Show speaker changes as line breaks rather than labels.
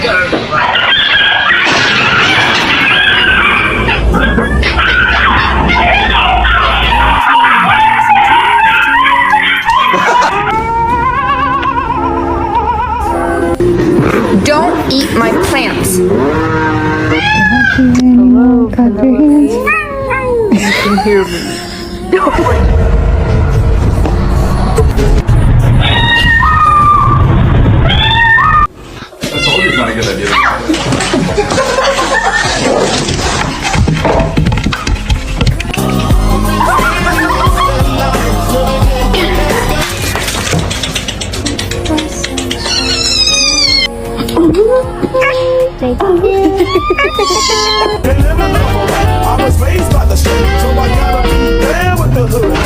Don't eat my plants.
Hello, clap your hands. You can hear me.
That's always not a good idea.
I was raised by the street, so I gotta be there with the hood.